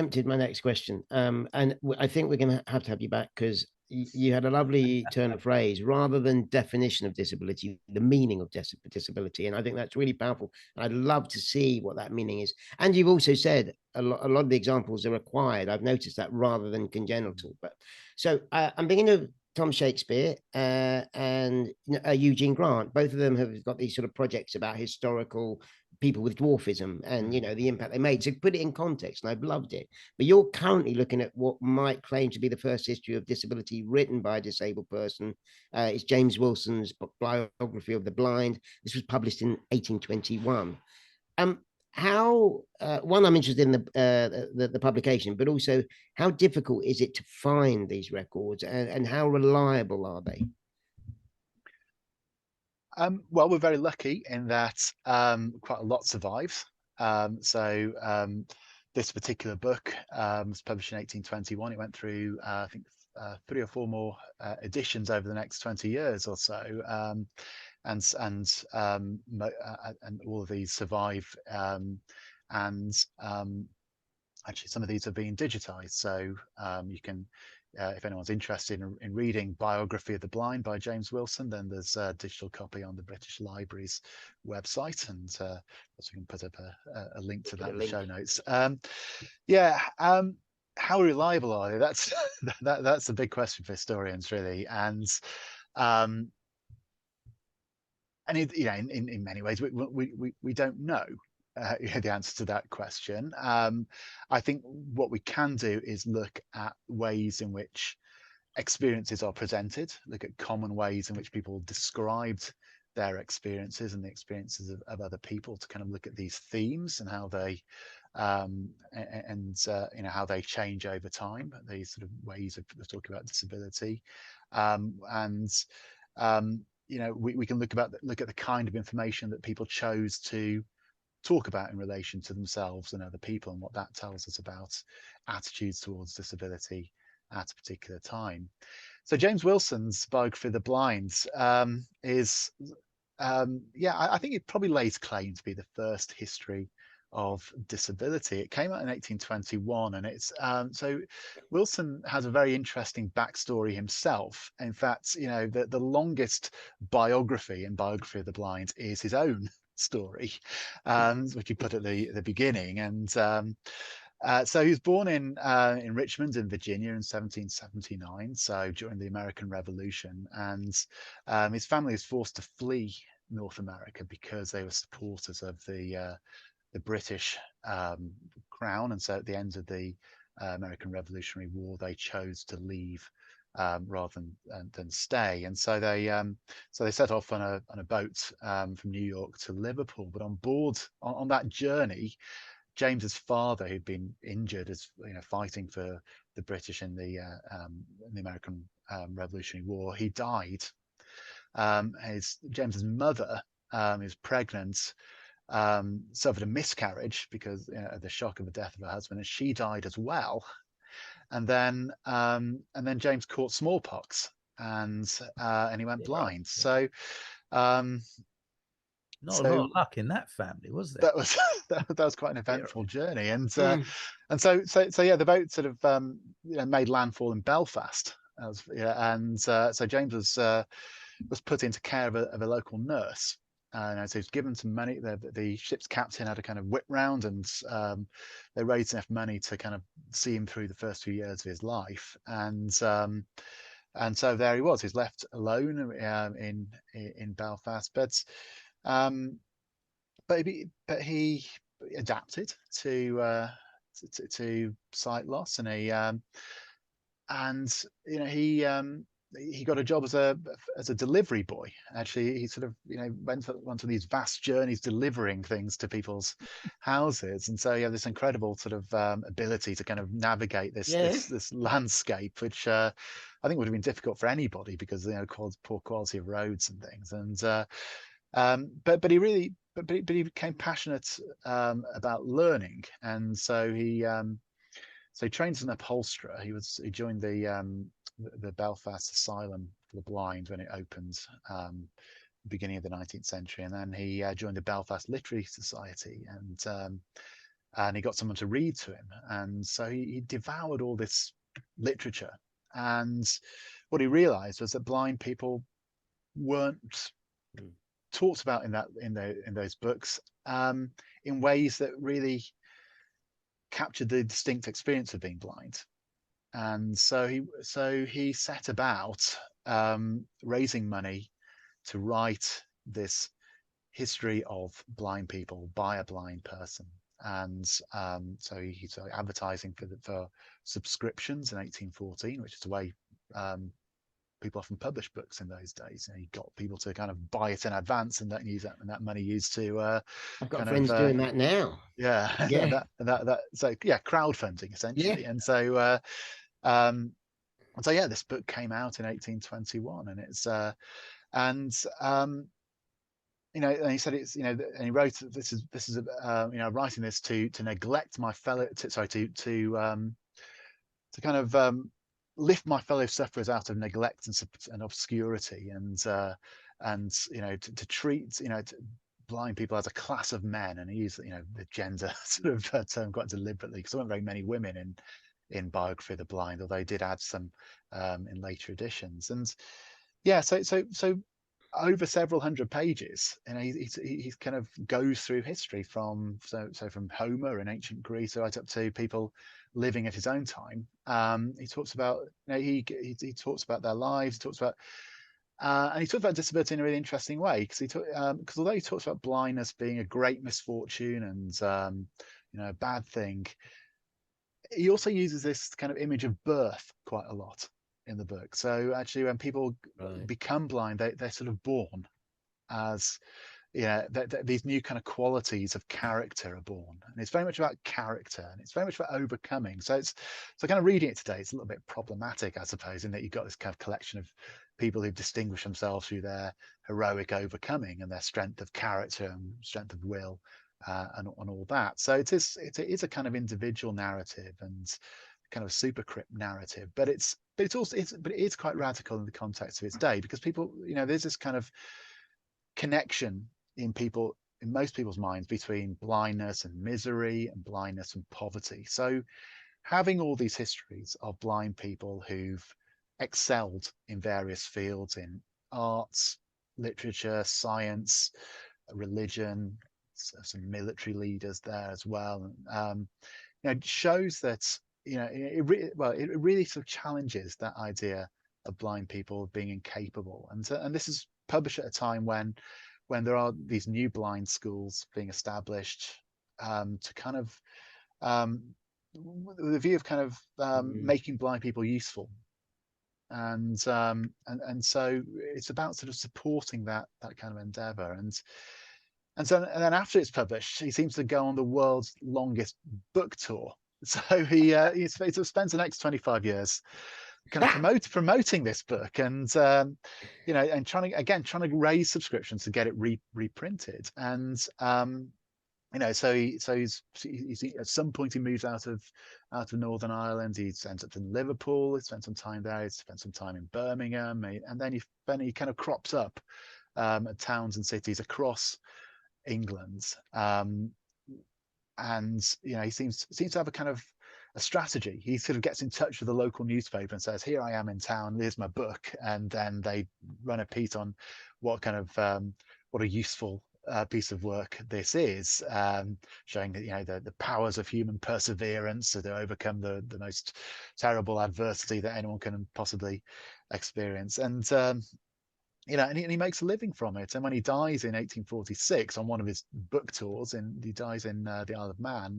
preempted my next question. And I think we're going to have you back because you had a lovely turn of phrase rather than definition of disability, the meaning of disability. And I think that's really powerful. I'd love to see what that meaning is. And you've also said a lot of the examples are acquired. I've noticed that rather than congenital. But so I'm thinking of Tom Shakespeare and Eugene Grant. Both of them have got these sort of projects about historical people with dwarfism and the impact they made. So put it in context, and I've loved it. But you're currently looking at what might claim to be the first history of disability written by a disabled person. It's James Wilson's Biography of the Blind. This was published in 1821. How one, I'm interested in the publication, but also how difficult is it to find these records, and how reliable are they? Well, we're very lucky in that quite a lot survives. This particular book was published in 1821. It went through, I think, 3 or 4 more editions over the next 20 years or so, and all of these survive. Actually, some of these are being digitized, so you can. If anyone's interested in reading Biography of the Blind by James Wilson, then there's a digital copy on the British Library's website, and also we can put up a link to that in the show notes. How reliable are they? That's a big question for historians, really, and in many ways we don't know the answer to that question. I think what we can do is look at ways in which experiences are presented, look at common ways in which people described their experiences and the experiences of other people, to kind of look at these themes and how they how they change over time, these sort of ways of talking about disability. We can look at the kind of information that people chose to talk about in relation to themselves and other people, and what that tells us about attitudes towards disability at a particular time. So James Wilson's Biography of the Blind I think it probably lays claim to be the first history of disability. It came out in 1821, and it's so Wilson has a very interesting backstory himself. In fact, the longest biography in Biography of the Blind is his own story, which he put at the beginning. And so he was born in Richmond in Virginia in 1779, so during the American Revolution, and his family was forced to flee North America because they were supporters of the British crown. And so at the end of the American Revolutionary War, they chose to leave rather than stay. And so they set off on a boat from New York to Liverpool. But on board on that journey, James's father, who'd been injured as fighting for the British in the American Revolutionary War, he died. James's mother, who's pregnant, suffered a miscarriage because of the shock of the death of her husband, and she died as well. And then James caught smallpox, and he went blind. So not a lot of luck in that family, was there? That was quite an eventful journey, and so the boat sort of made landfall in Belfast, so James was put into care of a local nurse. So he was given some money. The ship's captain had a kind of whip round, and they raised enough money to kind of see him through the first few years of his life. And so there he was. He's left alone in Belfast, but he adapted to sight loss, and he got a job as a delivery boy. Actually, he sort of went on these vast journeys delivering things to people's houses, and so he had this incredible sort of ability to kind of navigate this landscape, which I think would have been difficult for anybody because poor quality of roads and things. And but he became passionate about learning, and so he trained as an upholsterer. He joined the Belfast Asylum for the Blind when it opened beginning of the 19th century, and then he joined the Belfast Literary Society, and and he got someone to read to him. And so he devoured all this literature. And what he realized was that blind people weren't talked about in those books in ways that really captured the distinct experience of being blind. And so he set about raising money to write this history of blind people by a blind person. And so he started advertising for subscriptions in 1814, which is the way people often published books in those days. And he got people to kind of buy it in advance, and that money used to. I've got friends doing that now. Yeah, yeah, so yeah, crowdfunding essentially. And so yeah, this book came out in 1821, and it's and he said it's and he wrote this is writing this to neglect my fellow to kind of lift my fellow sufferers out of neglect and obscurity, and to treat blind people as a class of men. And he used the gender sort of term quite deliberately, because there weren't very many women in Biography of the Blind, although he did add some in later editions. And yeah, so over several hundred pages, and he kind of goes through history from Homer in ancient Greece right up to people living at his own time. He talks about he talks about their lives. He talks about and he talks about disability in a really interesting way, because although he talks about blindness being a great misfortune and a bad thing, he also uses this kind of image of birth quite a lot in the book. So actually, when people become blind, they're sort of born as these new kind of qualities of character are born, and it's very much about character, and it's very much about overcoming. So kind of reading it today, it's a little bit problematic, I suppose, in that you've got this kind of collection of people who've distinguished themselves through their heroic overcoming and their strength of character and strength of will, and all that. So it is a kind of individual narrative and kind of supercrypt narrative, but it is quite radical in the context of its day, because people, there's this kind of connection in most people's minds between blindness and misery and blindness and poverty. So having all these histories of blind people who've excelled in various fields, in arts, literature, science, religion, some military leaders there as well, it shows that it really sort of challenges that idea of blind people being incapable. And this is published at a time when there are these new blind schools being established, to kind of with the view of kind of making blind people useful. And so it's about sort of supporting that kind of endeavor. And then after it's published, he seems to go on the world's longest book tour. So he spends the next 25 years kind of promoting this book, and and trying to raise subscriptions to get it reprinted. And so he's at some point he moves out of Northern Ireland. He ends up in Liverpool. He spent some time there. He spent some time in Birmingham, and then he kind of crops up at towns and cities across England. And he seems to have a kind of a strategy. He sort of gets in touch with the local newspaper and says, "Here I am in town. Here's my book." And then they run a piece on what a useful piece of work this is, showing that the powers of human perseverance to overcome the most terrible adversity that anyone can possibly experience. And and he makes a living from it. And when he dies in 1846 on one of his book tours, and he dies in the Isle of Man,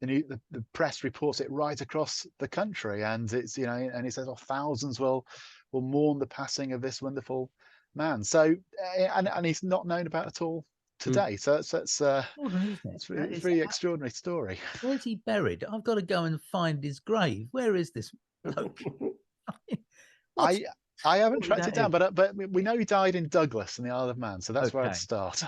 the press reports it right across the country, and it's and he says, thousands will mourn the passing of this wonderful man. So and he's not known about at all today. So it's a very extraordinary story. Where's he buried? I've got to go and find his grave. Where is this bloke? I haven't tracked it down, but we know he died in Douglas in the Isle of Man, so that's where I'd start.